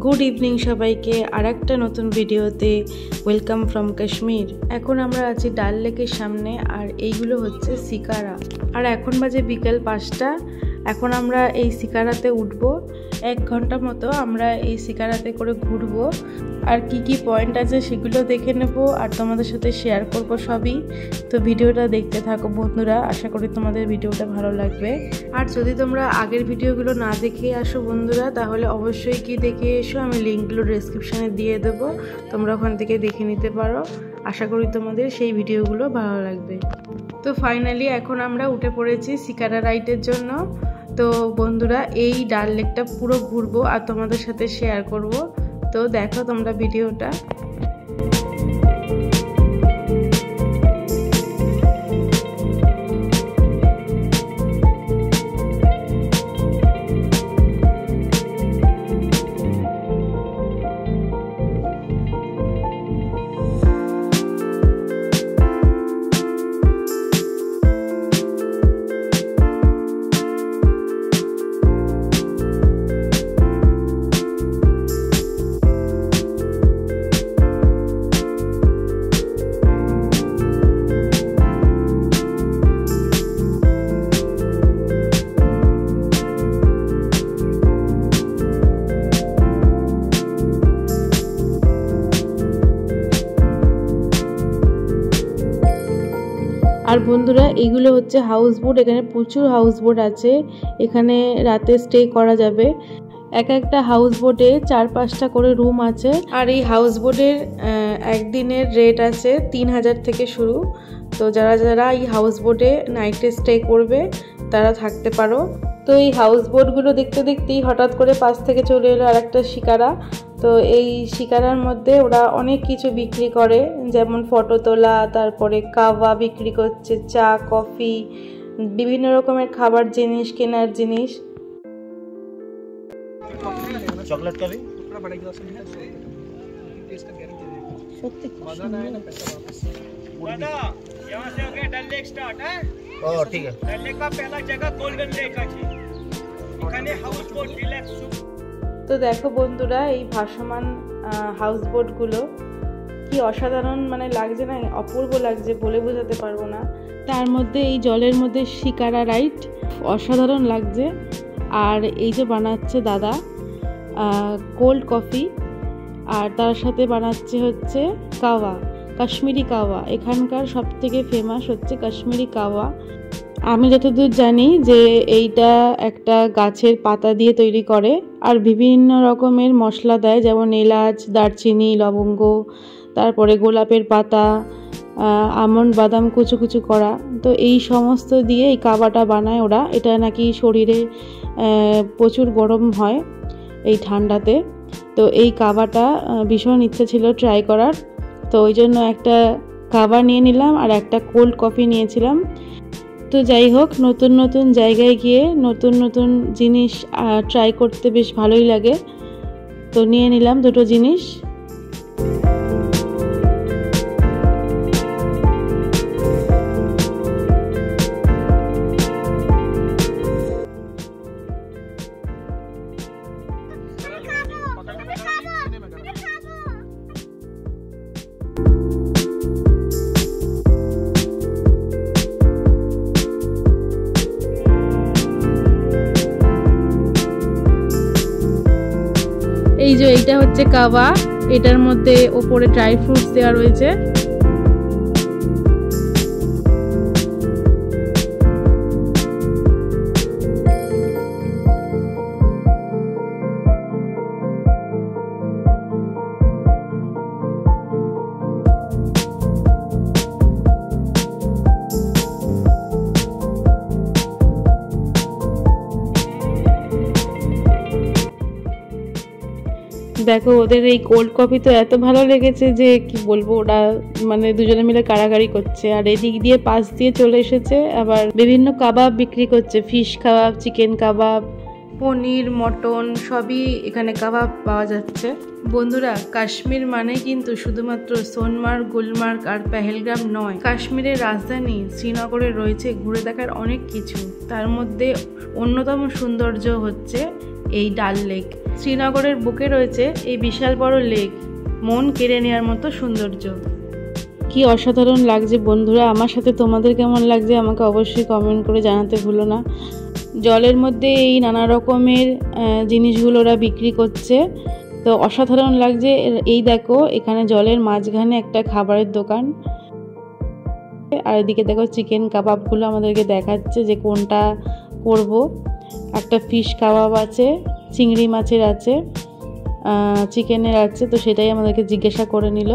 Good evening সবাইকে আরেকটা নতুন ভিডিওতে ওয়েলকাম ফ্রম কাশ্মীর। এখন আমরা আছি ডাল লেকের সামনে আর এইগুলো হচ্ছে শিকারা। আর এখন বাজে বিকেল 5টা। এখন আমরা এই শিকারাতে উঠবো। 1 ঘন্টা মতো আমরা এই শিকারাতে করে ঘুরবো আর কি পয়েন্ট আছে সেগুলো দেখে নেব আর তোমাদের সাথে শেয়ার করব সবই। তো ভিডিওটা দেখতে থাকো বন্ধুরা, আশা করি তোমাদের ভিডিওটা ভালো লাগবে। আর যদি তোমরা আগের ভিডিওগুলো না দেখে আসো বন্ধুরা, তাহলে অবশ্যই কি দেখে এসো, আমি লিঙ্কগুলো ডেসক্রিপশানে দিয়ে দেবো, তোমরা ওখান থেকে দেখে নিতে পারো। আশা করি তোমাদের সেই ভিডিওগুলো ভালো লাগবে। তো ফাইনালি এখন আমরা উঠে পড়েছি শিকারা রাইডের জন্য। তো বন্ধুরা এই ডাল লেকটা পুরো ঘুরবো আর তোমাদের সাথে শেয়ার করব। তো দেখো তোমরা ভিডিওটা। আর বন্ধুরা এইগুলো হচ্ছে হাউস বোট। এখানে প্রচুর হাউস বোট আছে, এখানে রাতে স্টে করা যাবে। একটা হাউস বোটে 4-5টা করে রুম আছে। আর এই হাউস বোটের একদিনের রেট আছে 3000 থেকে শুরু। তো যারা এই হাউস বোটে নাইটে স্টে করবে তারা থাকতে পারো। তো এই হাউস বোটগুলো দেখতে দেখতেই হঠাৎ করে পাশ থেকে চলে এলো আরেকটা শিকারা। তো এই শিকারার মধ্যে ওরা অনেক কিছু বিক্রি করে, যেমন ফটো তোলা, তারপরে কাওয়া বিক্রি করছে, চা, কফি, বিভিন্ন রকমের খাবার জিনিস, কেনার জিনিস। চকলেট কফি সত্যি यहाँ से हो गया डल लेक स्टार्ट है। ओ ठीक है। डल लेक का पहला जगह गोल्डन लेक আছে, এখানে হাউস বোট রিল্যাক্স। তো দেখো বন্ধুরা এই ভাসমান হাউস বোটগুলো কি অসাধারণ মানে লাগছে না, অপূর্ব লাগছে, বলে বোঝাতে পারবো না। তার মধ্যে এই জলের মধ্যে শিকারা রাইড অসাধারণ লাগছে। আর এই যে বানাচ্ছে দাদা কোল্ড কফি, আর তার সাথে বানাচ্ছে হচ্ছে কাওয়া, কাশ্মীরি কাওয়া। এখানকার সবথেকে ফেমাস হচ্ছে কাশ্মীরি কাওয়া। আমি যতদূর জানি যে এইটা একটা গাছের পাতা দিয়ে তৈরি করে আর বিভিন্ন রকমের মশলা দেয়, যেমন এলাচ, দারচিনি, লবঙ্গ, তারপরে গোলাপের পাতা, আমন্ড, বাদাম কুচু কুচু করা। তো এই সমস্ত দিয়ে এই কাওয়াটা বানায় ওরা। এটা নাকি শরীরে প্রচুর গরম হয় এই ঠান্ডাতে। তো এই কাওয়াটা ভীষণ ইচ্ছে ছিল ট্রাই করার। তো ওই জন্য একটা কাওয়া নিয়ে নিলাম আর একটা কোল্ড কফি নিয়েছিলাম। তো যাই হোক, নতুন নতুন জায়গায় গিয়ে নতুন নতুন জিনিস ট্রাই করতে বেশ ভালোই লাগে। তো নিয়ে নিলাম দুটো জিনিস। এই যে এইটা হচ্ছে কাওয়া, এটার মধ্যে ওপরে ড্রাই ফ্রুটস দেওয়া রয়েছে। দেখো ওদের এই কোল্ড কফি তো এত ভালো লেগেছে যে কি বলবো, ওরা মানে দুজনে মিলে কাড়াকাড়ি করছে। আর এদিক দিয়ে পাশ দিয়ে চলে এসেছে আবার বিভিন্ন কাবাব বিক্রি করছে, ফিশ কাবাব, চিকেন কাবাব, পনির, মটন, সবই এখানে কাবাব পাওয়া যাচ্ছে। বন্ধুরা কাশ্মীর মানে কিন্তু শুধুমাত্র সোনমার্গ, গুলমার্গ আর পেহেলগাম নয়। কাশ্মীরের রাজধানী শ্রীনগরে রয়েছে ঘুরে দেখার অনেক কিছু। তার মধ্যে অন্যতম সৌন্দর্য হচ্ছে এই ডাল লেক। শ্রীনগরের বুকে রয়েছে এই বিশাল বড় লেক, মন কেড়ে নেওয়ার মতো সৌন্দর্য। কি অসাধারণ লাগছে বন্ধুরা, আমার সাথে তোমাদের কেমন লাগছে আমাকে অবশ্যই কমেন্ট করে জানাতে ভুলো না। জলের মধ্যে এই নানা রকমের জিনিসগুলো ওরা বিক্রি করছে, তো অসাধারণ লাগছে। এই দেখো এখানে জলের মাঝখানে একটা খাবারের দোকান, আর এদিকে দেখো চিকেন কাবাবগুলো আমাদেরকে দেখাচ্ছে যে কোনটা করব। একটা ফিশ কাবাব আছে, চিংড়ি মাছের আছে, চিকেনের আছে, তো সেটাই আমাদেরকে জিজ্ঞাসা করে নিল।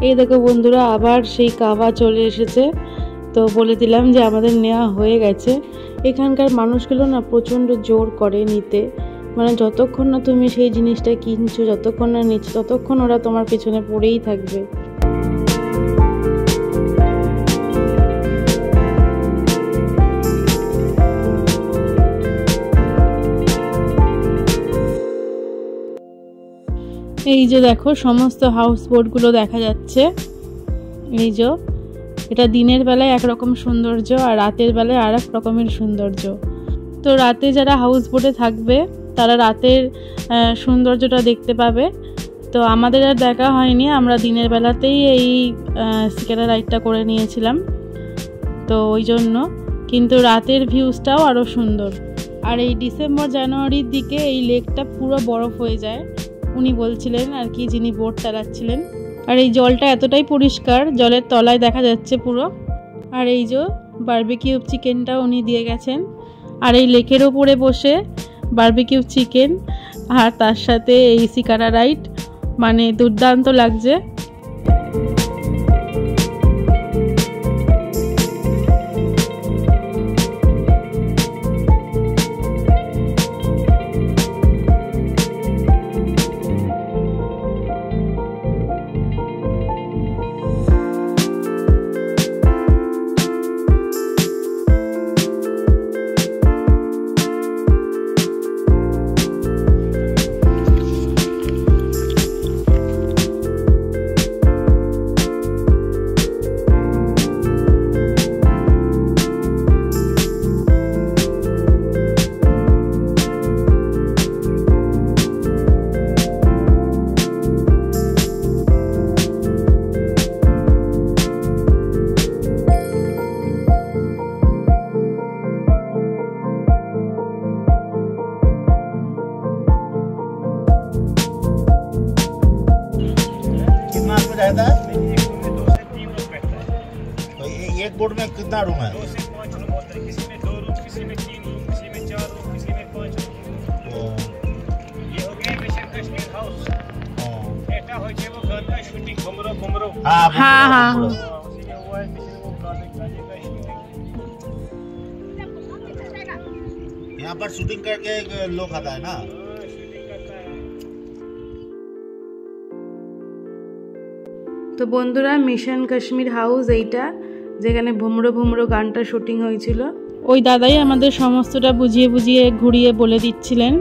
এই দেখো বন্ধুরা আবার সেই কাবা চলে এসেছে, তো বলে দিলাম যে আমাদের নেওয়া হয়ে গেছে। এখানকার মানুষগুলো না প্রচণ্ড জোর করে নিতে, মানে যতক্ষণ না তুমি সেই জিনিসটা কিনছো, যতক্ষণ না নিচ্ছ, ততক্ষণ ওরা তোমার পেছনে পড়েই থাকবে। এই যে দেখো সমস্ত হাউস বোটগুলো দেখা যাচ্ছে। এই যে এটা দিনের বেলায় একরকম সৌন্দর্য আর রাতের বেলায় আর এক রকমের সৌন্দর্য। তো রাতে যারা হাউস বোটে থাকবে তারা রাতের সৌন্দর্যটা দেখতে পাবে। তো আমাদের আর দেখা হয়নি, আমরা দিনের বেলাতেই এই সিকারা রাইডটা করে নিয়েছিলাম, তো ওই জন্য। কিন্তু রাতের ভিউজটাও আরও সুন্দর। আর এই ডিসেম্বর জানুয়ারির দিকে এই লেকটা পুরো বরফ হয়ে যায়, উনি বলছিলেন আর কি, যিনি বোট চালাচ্ছিলেন। আর এই জলটা এতটাই পরিষ্কার, জলের তলায় দেখা যাচ্ছে পুরো। আর এই যে বারবিকিউ চিকেনটা উনি দিয়ে গেছেন, আর এই লেকের ওপরে বসে বারবিকিউ চিকেন আর তার সাথে এই সিকারা রাইড, মানে দুর্দান্ত লাগছে। रहता है? तो एक बोट में कितना रूम है? 2 से 5 रूम होता है, किसी में 2 रूम, किसी में 3 रूम, किसी में 4 रूम, किसी में 5 रूम। ये हो गया मिशन कश्मीर हाउस। बेटा हो जाए वो घर का शूटिंग घुमरो हाँ हाँ उसी में हुआ है मिशन, वो गाने का शूटिंग। यहाँ पर शूटिंग करके लोग आता है ना? তো বন্ধুরা মিশন কাশ্মীর হাউস এইটা, যেখানে ভুমরো ভুমরো গানটা শুটিং হয়েছিল, ওই দাদাই আমাদের সমস্তটা বুঝিয়ে বুঝিয়ে ঘুরিয়ে বলে দিচ্ছিলেন।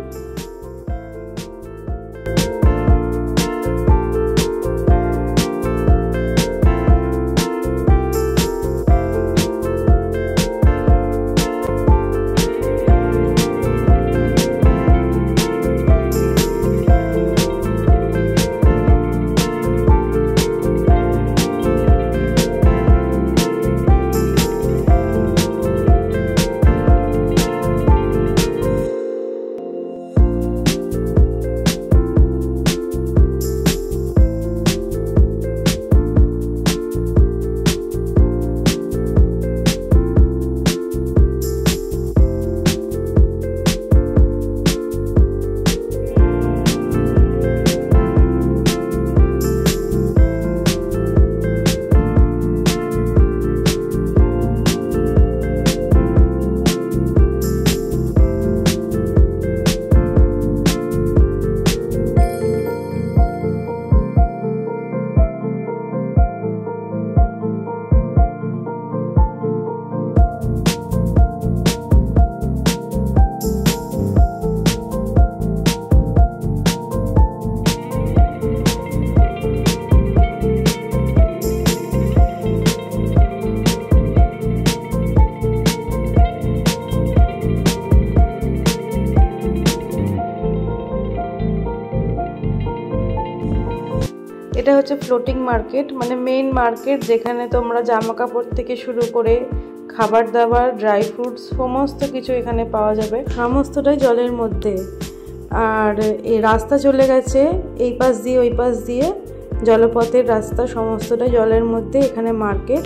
হচ্ছে ফ্লোটিং মার্কেট, মানে মেইন মার্কেট যেখানে তোমরা জামা কাপড় থেকে শুরু করে খাবার দাবার, ড্রাই ফ্রুটস সমস্ত কিছু এখানে পাওয়া যাবে, সমস্তটাই জলের মধ্যে। আর এই রাস্তা চলে গেছে এই পাশ দিয়ে ওই পাশ দিয়ে, জলপথের রাস্তা সমস্তটাই জলের মধ্যে। এখানে মার্কেট।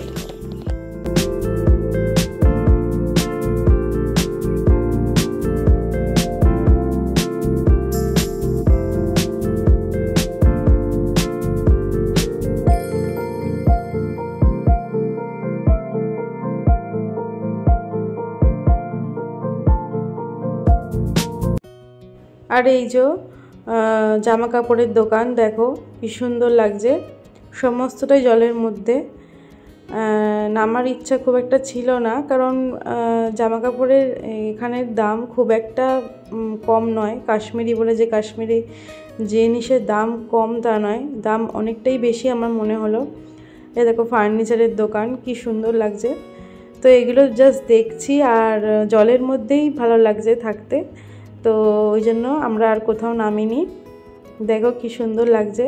আর এই যে জামা কাপড়ের দোকান, দেখো কি সুন্দর লাগছে, সমস্তটাই জলের মধ্যে। নামার ইচ্ছা খুব একটা ছিল না, কারণ জামা কাপড়ের এখানের দাম খুব একটা কম নয়। কাশ্মীরি বলে যে কাশ্মীরি জিনিসের দাম কম তা নয়, দাম অনেকটাই বেশি আমার মনে হলো। এ দেখো ফার্নিচারের দোকান, কি সুন্দর লাগছে। তো এগুলো জাস্ট দেখছি আর জলের মধ্যেই ভালো লাগছে থাকতে, তো ওই জন্য আমরা আর কোথাও নামিনি। দেখো কি সুন্দর লাগছে।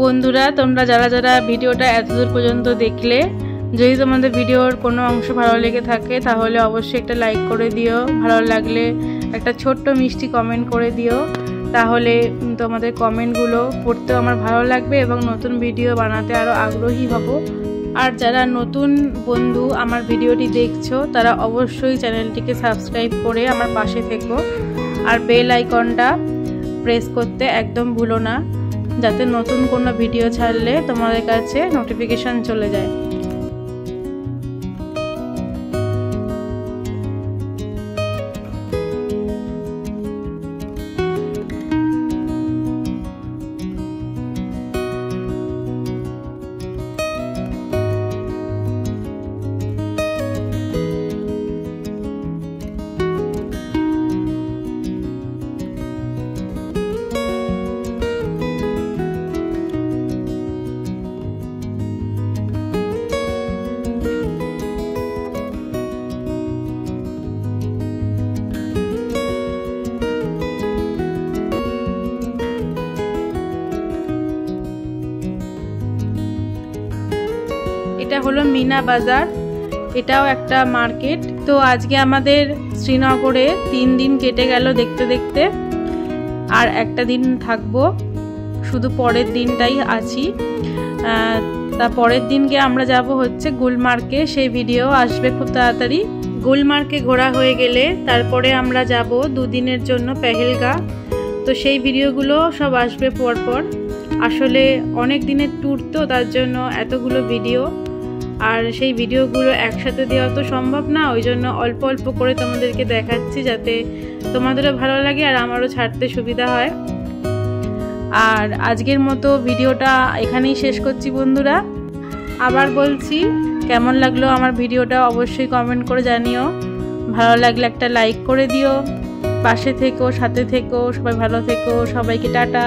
বন্ধুরা, তোমরা যারা যারা ভিডিওটা এতদূর পর্যন্ত দেখলে, যদি তোমাদের ভিডিওর কোনো অংশ ভালো লেগে থাকে তাহলে অবশ্যই একটা লাইক করে দিও। ভালো লাগলে একটা ছোট্ট মিষ্টি কমেন্ট করে দিও, তাহলে তোমাদের কমেন্টগুলো পড়তেও আমার ভালো লাগবে এবং নতুন ভিডিও বানাতে আরও আগ্রহী হব। আর যারা নতুন বন্ধু আমার ভিডিওটি দেখছো তারা অবশ্যই চ্যানেলটিকে সাবস্ক্রাইব করে আমার পাশে থেকো, আর বেল আইকনটা প্রেস করতে একদম ভুলো না, যাতে নতুন কোনো ভিডিও ছাড়লে তোমাদের কাছে নোটিফিকেশন চলে যায়। এটা হলো মিনা বাজার, এটাও একটা মার্কেট। তো আজকে আমাদের শ্রীনগরে 3 দিন কেটে গেল দেখতে দেখতে, আর একটা দিন থাকবো, শুধু পরের দিনটাই আছি। তা পরের দিনকে আমরা যাব হচ্ছে গুলমার্গে, সেই ভিডিও আসবে খুব তাড়াতাড়ি। গুলমার্গে ঘোরা হয়ে গেলে তারপরে আমরা যাব 2 দিনের জন্য পেহেলগাঁও, তো সেই ভিডিওগুলো সব আসবে পরপর। আসলে অনেক দিনের ট্যুর তো, তার জন্য এতগুলো ভিডিও, আর সেই ভিডিওগুলো একসাথে দেওয়া তো সম্ভব না, ওই জন্য অল্প অল্প করে তোমাদেরকে দেখাচ্ছি যাতে তোমাদেরও ভালো লাগে আর আমারও ছাড়তে সুবিধা হয়। আর আজকের মতো ভিডিওটা এখানেই শেষ করছি বন্ধুরা। আবার বলছি, কেমন লাগলো আমার ভিডিওটা অবশ্যই কমেন্ট করে জানিও। ভালো লাগলে একটা লাইক করে দিও, পাশে থেকো, সাথে থেকো, সবাই ভালো থেকো, সবাইকে টাটা।